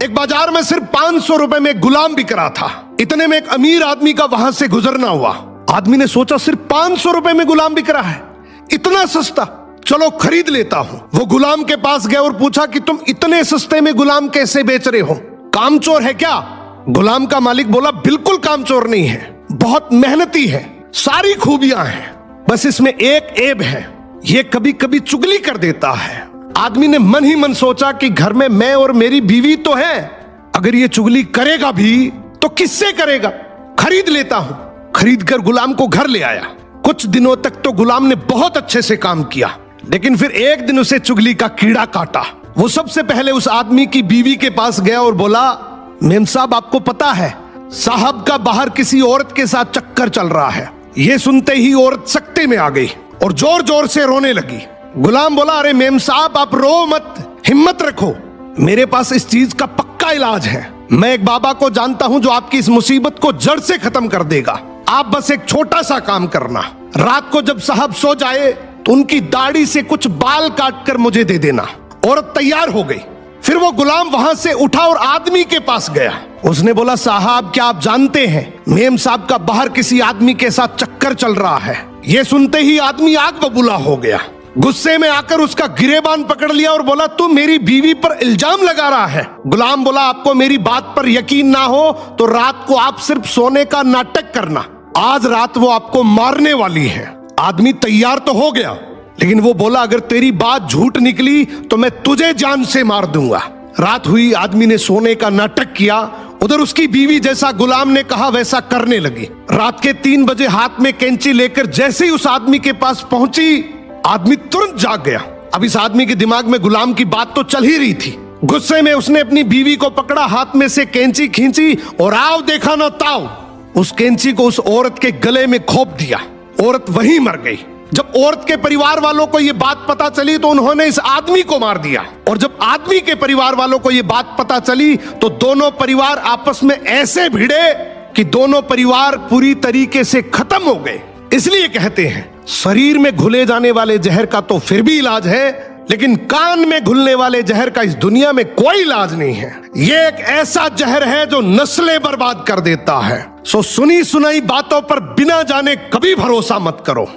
एक बाजार में सिर्फ 500 रुपए में गुलाम बिक रहा था। इतने में एक अमीर आदमी का वहां से गुजरना हुआ। आदमी ने सोचा सिर्फ 500 रुपए में गुलाम बिक रहा है, इतना सस्ता, चलो खरीद लेता हूं। वो गुलाम के पास गया और पूछा कि तुम इतने सस्ते में गुलाम कैसे बेच रहे हो, कामचोर है क्या? गुलाम का मालिक बोला बिल्कुल कामचोर नहीं है, बहुत मेहनती है, सारी खूबियां हैं, बस इसमें एक ऐब है, ये कभी कभी चुगली कर देता है। आदमी ने मन ही मन सोचा कि घर में मैं और मेरी बीवी तो है, अगर ये चुगली करेगा भी तो किससे करेगा, खरीद लेता हूं। खरीद कर गुलाम को घर ले आया। कुछ दिनों तक तो गुलाम ने बहुत अच्छे से काम किया, लेकिन फिर एक दिन उसे चुगली का कीड़ा काटा। वो सबसे पहले उस आदमी की बीवी के पास गया और बोला, मेम साहब आपको पता है साहब का बाहर किसी औरत के साथ चक्कर चल रहा है। ये सुनते ही औरत सकते में आ गई और जोर जोर से रोने लगी। गुलाम बोला, अरे मेम साहब आप रो मत, हिम्मत रखो, मेरे पास इस चीज का पक्का इलाज है। मैं एक बाबा को जानता हूं जो आपकी इस मुसीबत को जड़ से खत्म कर देगा। आप बस एक छोटा सा काम करना, रात को जब साहब सो जाए तो उनकी दाढ़ी से कुछ बाल काट कर मुझे दे देना। औरत तैयार हो गई। फिर वो गुलाम वहां से उठा और आदमी के पास गया। उसने बोला, साहब क्या आप जानते हैं मेम साहब का बाहर किसी आदमी के साथ चक्कर चल रहा है। ये सुनते ही आदमी आग बबूला हो गया। गुस्से में आकर उसका गिरेबान पकड़ लिया और बोला, तू मेरी बीवी पर इल्जाम लगा रहा है। गुलाम बोला, आपको मेरी बात पर यकीन ना हो तो रात को आप सिर्फ सोने का नाटक करना, आज रात वो आपको मारने वाली है। आदमी तैयार तो हो गया, लेकिन वो बोला, अगर तेरी बात झूठ निकली तो मैं तुझे जान से मार दूंगा। रात हुई, आदमी ने सोने का नाटक किया। उधर उसकी बीवी जैसा गुलाम ने कहा वैसा करने लगी। रात के 3 बजे हाथ में कैंची लेकर जैसे ही उस आदमी के पास पहुंची, आदमी तुरंत जाग गया। अब इस आदमी के दिमाग में गुलाम की बात तो चल ही रही थी। गुस्से में उसने अपनी बीवी को पकड़ा, हाथ में से कैंची खींची और आओ देखा ना ताओ, उस कैंची को उस औरत के गले में खोप दिया। औरत वहीं मर गई। जब औरत के परिवार वालों को यह बात पता चली तो उन्होंने इस आदमी को मार दिया, और जब आदमी के परिवार वालों को यह बात पता चली तो दोनों परिवार आपस में ऐसे भिड़े कि दोनों परिवार पूरी तरीके से खत्म हो गए। इसलिए कहते हैं शरीर में घुले जाने वाले जहर का तो फिर भी इलाज है, लेकिन कान में घुलने वाले जहर का इस दुनिया में कोई इलाज नहीं है। ये एक ऐसा जहर है जो नस्लें बर्बाद कर देता है। सो सुनी सुनाई बातों पर बिना जाने कभी भरोसा मत करो।